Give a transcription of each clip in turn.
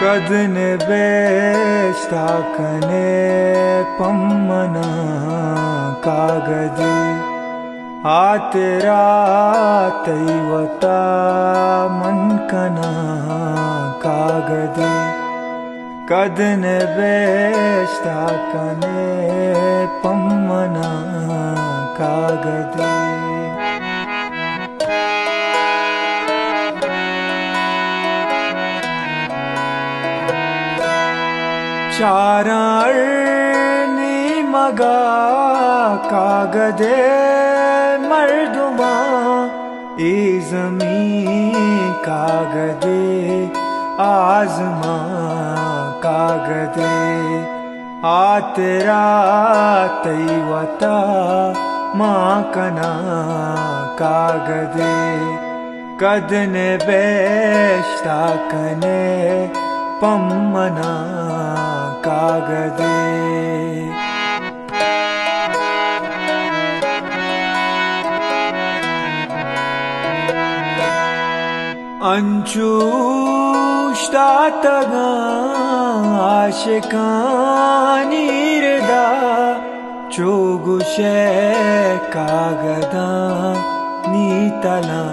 कदने बेस्ता कने पम्मना कागदे आतेरा तैवता मनकना कागदे कदने बेस्ता कने पम्मना कागदे चारानी मगा कागदे मर्दुमा इज़मी कागदे आज़मा कागदे आतेरा तैवता माँ कना कागदे कदने बेश्ता कने पम्मना कागदे अंचुष्टातगा आशिकानी रदा चोगुशे कागदा नीतला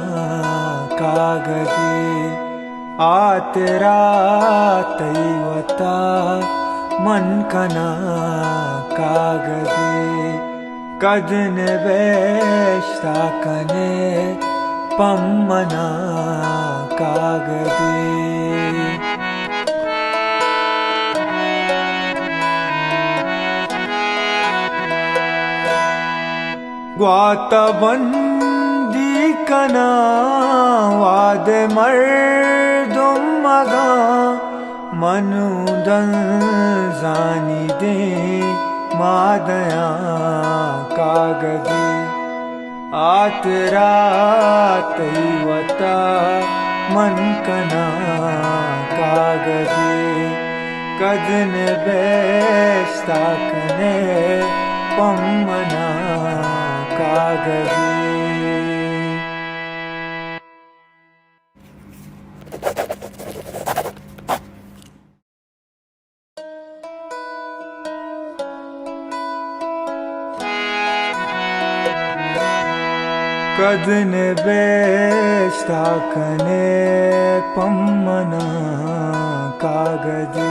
कागदे आतेरा तैवता मनकना कागदे कदने बेश्ता कने पम्मना कागदे ग्वातबंदी कना वादे मर्दुम मगा मनुदन जानी दे मादया कागदे आतेरा तैवता मनकना कागदे कदने बेस्ता कने पम्मना कागदे कदने बेस्ता कने पम्मना कागदे